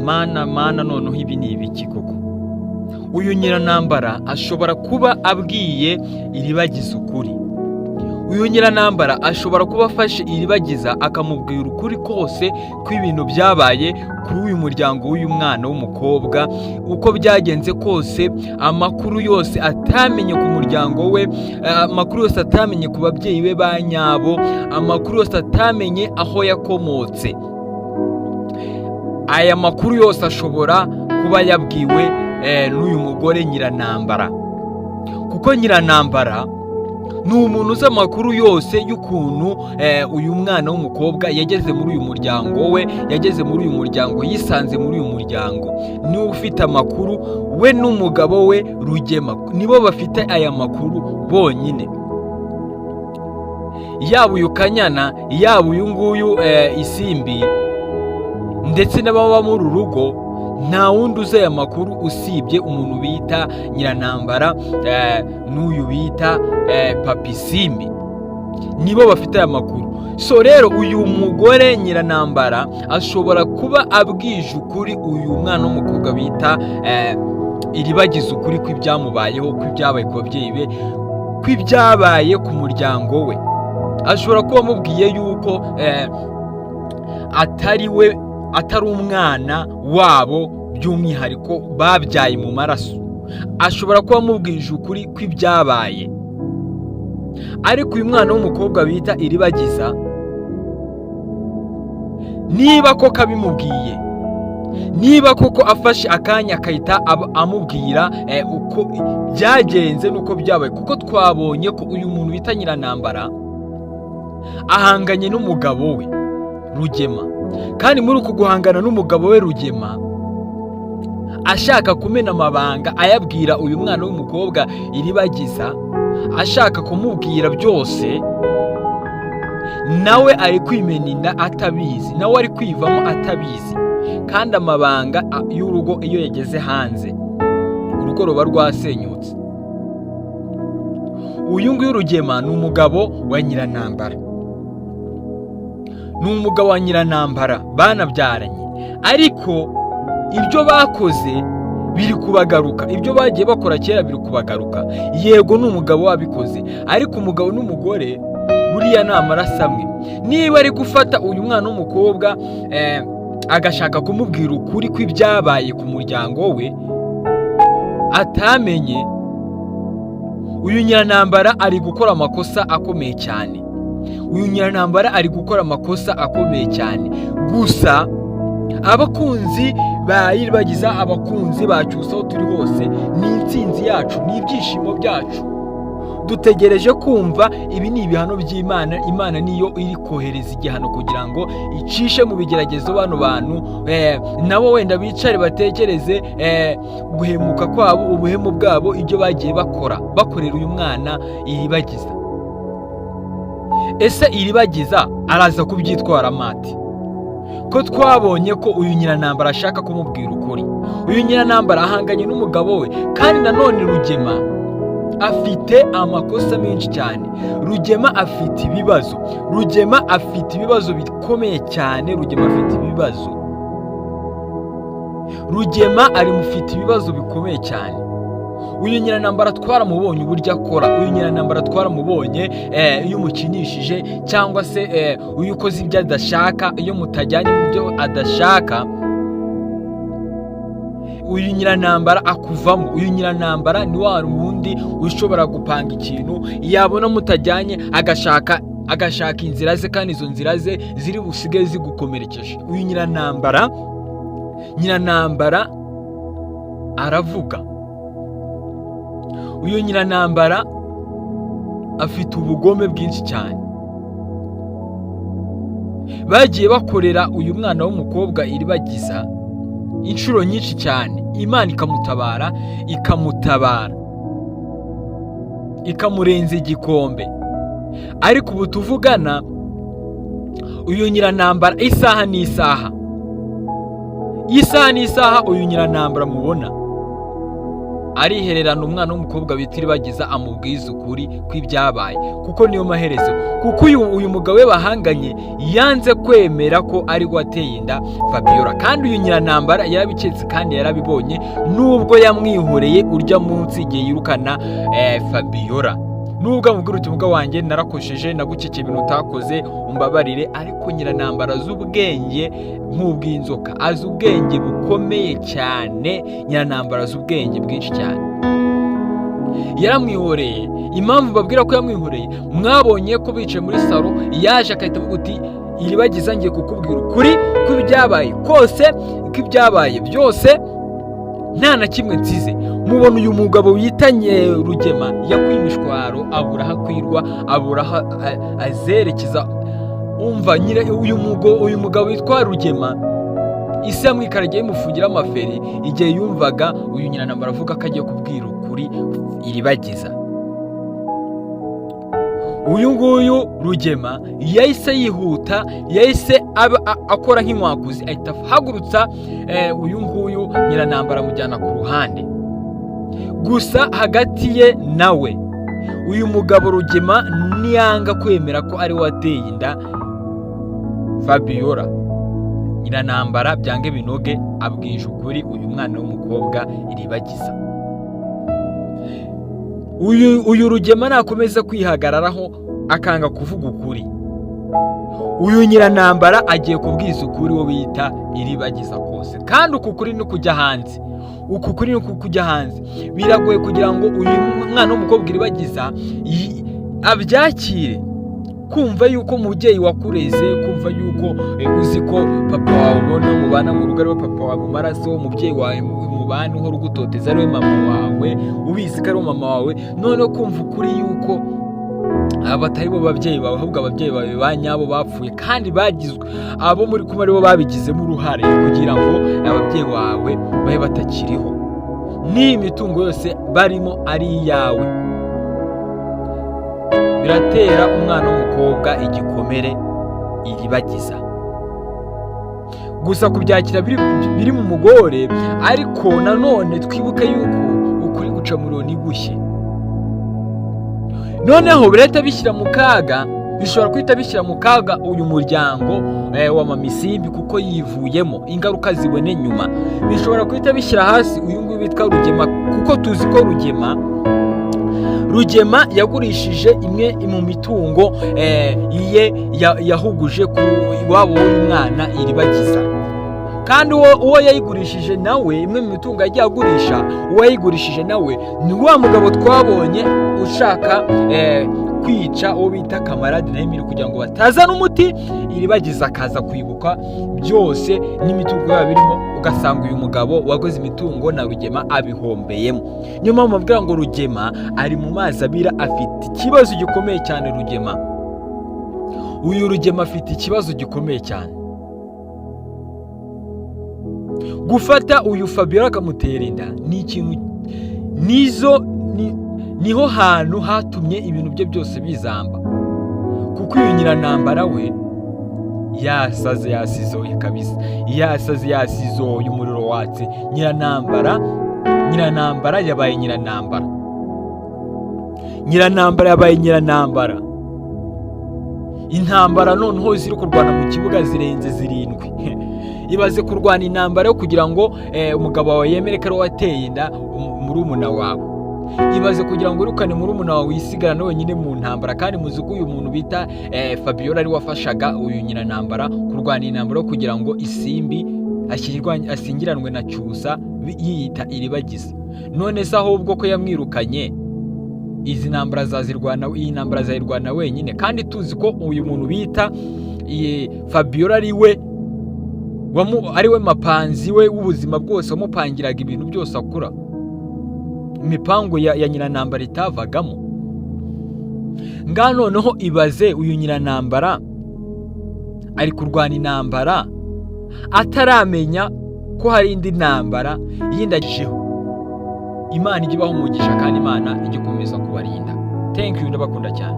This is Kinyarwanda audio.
mana noneho ibi ni ibiki koko? Uyu Nyirantambara ashobora kuba abwiye Iribagiza ukuri. Uyu Nyirantambara ashobora kuba afashe Iribagiza akamubwira ukuri kose kw'ibintu byabaye kuri uyu muryango w'uyu mwana w'umukobwa, uko byagenze kose, amakuru yose atamenye ku muryango we, amakuru yose atamenye ku babyeyi be ba nyabo, amakuru yose atamenye aho yakomotse. Aya makuru yose ashobora kuba yabwiwe n'uyu mugore Nyirantambara, kuko Nyirantambara ni umuntu uzi amakuru yose y'ukuntu uyu mwana w'umukobwa yageze muri uyu muryango we, yageze muri uyu muryango, yisanze muri uyu muryango. Niwe ufite amakuru, we n'umugabo we Rugema nibo bafite aya makuru bonyine. Yaba uyu Kanyana, yaba uyu nguyu Isimbi, ndetse n'ababa muri uru rugo, nta wundi uzi aya makuru usibye umuntu bita Nyirantambara n'uyu bita Papa Isimbi. Nibo bafite aya makuru. So rero uyu mugore Nyirantambara ashobora kuba abwije ukuri uyu mwana w'umukobwa bita Iribagiza ukuri kw'ibyamubayeho, kw'ibyabaye ku babyeyi be, kw'ibyabaye ku muryango we. Ashobora kuba amubwiye yuko atari umwana wabo by'umwihariko babyaye mu maraso. Ashobora kuba amubwije ukuri kw'ibyabaye. Ariko uyu mwana w'umukobwa bita Iribagiza, niba koko abimubwiye, niba koko afashe akanya akahita amubwira uko byagenze n'uko byabaye, kuko twabonye ko uyu muntu bita Nyirantambara ahanganye n'umugabo we Rugema, kandi muri uku guhangana n'umugabo we Rugema, ashaka kumena amabanga ayabwira uyu mwana w'umukobwa Iribagiza, ashaka kumubwira byose, nawe ari kwimena inda atabizi, nawe ari kwivamo atabizi. Kandi amabanga y'urugo iyo yageze hanze, urugo ruba rwasenyutse. Uyu nguyu Rugema ni umugabo wa Nyirantambara, ni umugabo wa Nyirantambara banabyaranye. Ariko ibyo bakoze biri kubagaruka, ibyo bagiye bakora kera biri kubagaruka. Yego ni umugabo wabikoze, ariko umugabo n'umugore buriya ni amaraso amwe. Niba ari gufata uyu mwana w'umukobwa agashaka kumubwira ukuri kw'ibyabaye ku muryango we atamenye, uyu Nyirantambara ari gukora amakosa akomeye cyane. Uyu Nyirantambara ari gukora amakosa akomeye cyane. Gusa abakunzi ba Iribagiza, abakunzi ba Cyusa aho turi hose, ni intsinzi yacu, ni ibyishimo byacu. Dutegereje kumva ibi ni ibihano by'Imana. Imana niyo iri kohereza igihano kugira ngo icishe mu bigeragezo bano bantu, nabo wenda bicare batekereze guhemuka kwabo, ubuhemu bwabo, ibyo bagiye bakorera uyu mwana Iribagiza. Ese Iribagiza araza kubyitwara mate? Ko twabonye ko uyu Nyirantambara ashaka kumubwira ukuri. Uyu Nyirantambara ahanganye n'umugabo we, kandi nanone Rugema afite amakosa menshi cyane. Rugema afite ibibazo. Rugema afite ibibazo bikomeye cyane. Rugema afite ibibazo. Rugema ari mufite ibibazo bikomeye cyane. Uyu Nyirantambara twaramubonye uburyo akora. Uyu Nyirantambara twaramubonye iyo umukinishije, cyangwa se uyu ukoze ibyo adashaka, iyo mutajyanye mu byo adashaka, uyu Nyirantambara akuvamo. Uyu Nyirantambara ni wa wundi ushobora gupanga ikintu, yabona mutajyanye agashaka inzira ze, kandi izo nzira ze ziri busige zigukomerekeje. Uyu Nyirantambara aravuga. Uyu Nyirantambara afite ubugome bwinshi cyane. Bagiye bakorera uyu mwana w'umukobwa Iribagiza inshuro nyinshi cyane. Imana ikamutabara ikamurenza igikombe. Ariko ubu tuvugana, uyu Nyirantambara isaha n'isaha uyu Nyirantambara mubona arihererana umwana w'umukobwa bita Iribagiza amubwiza ukuri kw'ibyabaye, kuko niyo maherezo. Kuko uyu mugabo we bahanganye yanze kwemera ko ari we wateye inda Fabiola, kandi uyu Nyiranambara yarabiketse kandi yarabibonye, nubwo yamwihoreye urya munsi igihe yirukana Fabiola. Nubwo amubwira uti mugabo wanjye narakosheje, nagukeke ibintu utakoze, umbabarire, ariko Nyiranambara azi ubwenge nk'ubw'inzoka, azi ubwenge bukomeye cyane. Nyiranambara azi ubwenge bwinshi cyane. Yaramwihoreye. Impamvu babwira ko yamwihoreye, mwabonye ko bicaye muri salo, yaje akahita avuga uti Iribagiza ngiye kukubwira ukuri kw'ibyabaye kose, kw'ibyabaye byose nta na kimwe nsize. Mubona uyu mugabo witanye Rugema yakwiye imishwaro, abura aho akwirwa, abura aho azerekeza. Umva uyu mugabo witwa Rugema, isi yamwikaragiye imufungira amaferi igihe yumvaga uyu Nyiranambara avuga ko agiye kubwira ukuri Iribagiza. Uyu nguyu Rugema yahise yihuta, yahise akora nk'inkwakuzi, ahita ahagurutsa uyu nguyu Nyiranambara amujyana ku ruhande. Gusa hagati ye nawe uyu mugabo Rugema niyanga kwemera ko ari we wateye inda Fabiola, Nyiranambara byange binoge abwije ukuri uyu mwana w'umukobwa Iribagiza. Uyu Rugema nakomeza kwihagararaho akanga kuvuga ukuri, uyu Nyiranambara agiye kubwiza ukuri wo bita Iribagiza kose. Kandi uku kuri ni kujya hanze, uku kuri ni kujya hanze. Biragoye kugira ngo uyu mwana w'umukobwa Iribagiza abyakire, kumva yuko umubyeyi wakureze, kumva yuko uzi ko papa wawe ubona mubana mu rugo ari we papa wawe mu maraso, umubyeyi wawe mubana uhora ugutoteza ari we mama wawe, ubizi ko ari we mama wawe, noneho kumva ukuri yuko abatari bo babyeyi bawe, ahubwo ababyeyi bawe ba nyabo bapfuye kandi bagizwe, abo muri kumwe aribo babigizemo uruhare kugira ngo ababyeyi bawe babe batakiriho, n'iyi mitungo yose barimo ari iyawe. Biratera umwana w'umukobwa igikomere Iribagiza. Gusa kubyakira biri mu mugore, ariko nanone twibuke yuko ukuri guca muri ni gushye. Noneho birahita bishyira mu kaga, bishobora kwita bishyira mu kaga uyu muryango wa Mama Isimbi, kuko yivuyemo ingaruka zibone nyuma. Bishobora kwita bishyira hasi uyu nguyu witwa Rugema, kuko tuzi ko Rugema yagurishije imwe mu mitungo iye yahuguje ku iwabo w'uyu mwana Iribagiza. Kandi uwo yayigurishije nawe, imwe mu mitungo yagiye agurisha, uwo yayigurishije nawe ni wa mugabo twabonye ushaka kwica uwo bita Kamarade na Emile kugira ngo batazana umuti, Iribagiza akaza kwibuka byose n'imitungo yabo birimo, ugasanga uyu mugabo wagoze imitungo na Rugema abihombeyemo. Niyo mpamvu bavuga ngo Rugema ari mu mazi abira, afite ikibazo gikomeye cyane. Uyu Rugema afite ikibazo gikomeye cyane. Gufata uyu Fabiola akamutera inda ni ikintu, niho hantu hatumye ibintu bye byose bizamba, kuko uyu Nyiranambara we yasaze yasizoye kabisa, yasaze yasizoye umuriro watse. Nyiranambara yabaye Nyiranambara, Nyiranambara yabaye Nyiranambara. Intambara noneho ziri kurwana mu kibuga zirenze 7. Ibaze kurwana intambara yo kugira ngo umugabo wawe yemere ko ari wateye inda murumuna wawe. Ibaze kugira ngo urukane murumuna wawe wisigarana wenyine mu ntambara, kandi muzi ko uyu muntu bita Fabiola ari wafashaga uyu Nyiranambara kurwana intambara yo kugira ngo Isimbi asingiranwe na Cyusa yiyita Iribagiza. None se ahubwo ko yamwirukanye, iyi ntambara azayirwana wenyine, kandi tuzi ko uyu muntu bita Fabiola ari we mapanzi we w'ubuzima bwose, wamupangiraga ibintu byose akura, imipango ya Nyiranambara itavagamo. Noneho ibaze uyu Nyiranambara ari kurwana intambara ataramenya ko hari indi ntambara yindagijeho. Imana ijye ibaha umugisha, kandi Imana ijye ikomeza kubarinda. Thank you, ndabakunda cyane.